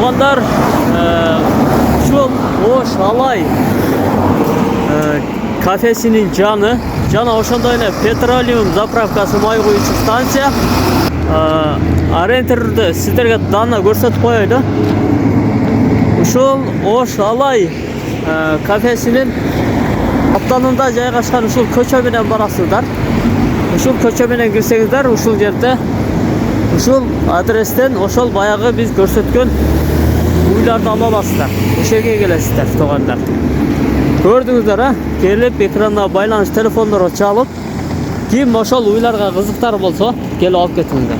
Туғандар, şu o Şalay kafesinin canı ошондой эле петролиум заправкасы май куюучу станция. Арентерди сиздерге дана көрсөтүп коелу. Ушул о Şalay кафесинин аптанында жайгашкан ушул көчө менен барасыздар. Ушул көчө менен кирсеңиздер, ушул жерде ушул адрестен ошол баягы биз көрсөткөн уйларды ала аласыздар. Ошол жерге келесиздер, туугандар. Көрдүңүздөр, келип экранга байланыш телефондору чалып, ким ошол уйларга кызыктар болсо, келип алып кетиңиздер.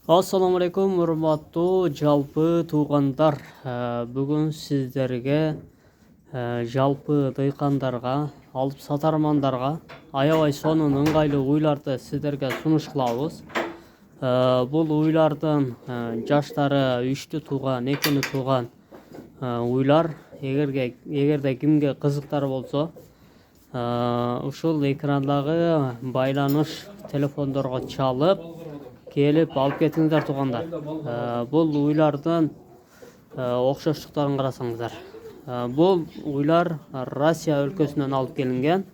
Ассаламу алейкум, урматтуу жалпы туугандар. Бүгүн сиздерге жалпы дыйкандарга, алып сатармандарга аябай сонун ыңгайлуу уйларды сиздерге сунуш кылабыз. Бул уйлардын жаштары 3-тү тууган, 2-ни тууган уйлар. Эгерде кимге кызыктар болсо, ушул экрандагы байланыш телефондорго чалып, келип алып кетиңиздер, туугандар. Бул уйлардын окшоштуктарын карасаңыздар. Бул уйлар Россия өлкөсүнөн алып келинген.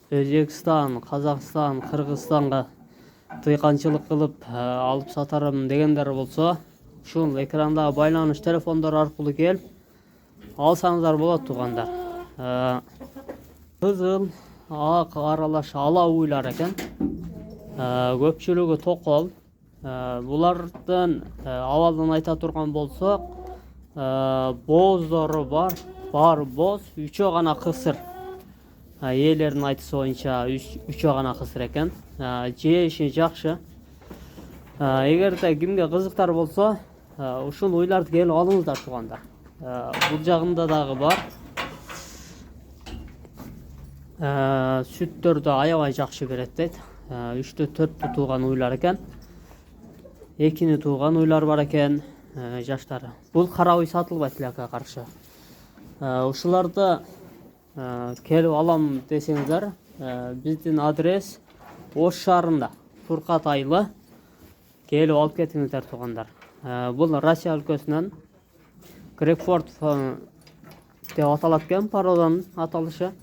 Өзбекстан, Казакстан, Кыргызстанга тыйканчылык кылып алып сатарым дегендер болсо, ушул экранда байланыш телефондор аркылуу келип алсаңыздар болот, туугандар. Кызыл, ак аралаш ала уйлар экен. Көпчүлүгү токол. Булардын абалын айта турган болсок, боздору бар боз, 3-өө гана кысыр. Ээлердин айтысы боюнча 3-өө гана кысыр экен. Жеши жакшы. Эгерде кимге кызыктар болсо, ушул уйларды келип алыңыздар, туугандар. Бул жагында дагы бар. Сүттөрдү аябай жакшы берет дейт. 3-тү 4-тү тууган уйлар экен. 2-ни тууган уйлар бар экен, жаштары. Бул кара уй сатылбайт тилекке каршы. Ушуларды келип алам десеңиздер, биздин адрес Ош шаарында, Фуркат айылы. Келип алып кетиңиздер, туугандар. Бул Россия өлкөсүнөн Крекфорд деп аталат экен, пародонун аталышы.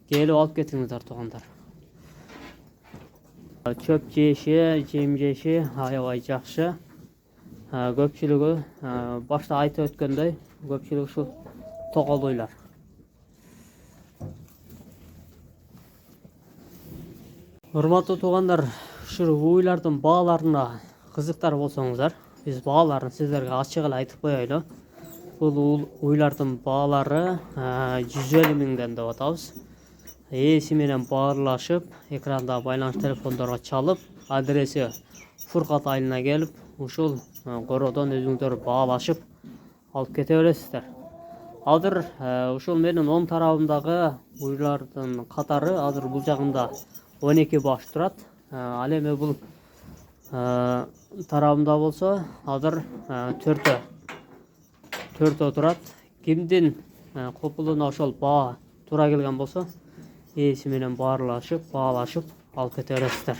Келип алып кетиңиздер, туугандар. Чөп жеши, жем жеши аябай жакшы. Көпчүлүгү башта айтып өткөндөй, көпчүлүгү ушул токол уйлар. Урматтуу туугандар, ушул уйлардын бааларына кызыктар болсоңуздар, биз бааларын сиздерге ачык эле айтып коелу. Бул уйлардын баалары 150 миңден деп атабыз. Ээси менен баарлашып, экранда байланыш телефондорго чалып, адреси Фуркат айылына келип, ушул кородон өзүңүздөр баалашып алып кете бересиздер. Азыр ушул менин оң тарабымдагы уйлардын катары азыр бул жагында 12 баш турат. Ал эми бул тарабымда болсо, азыр 4 турат. Кимдин копулуна ошол баа туура келген болсо, ээси менен баарлашып, баалашып алып кете бересиздер.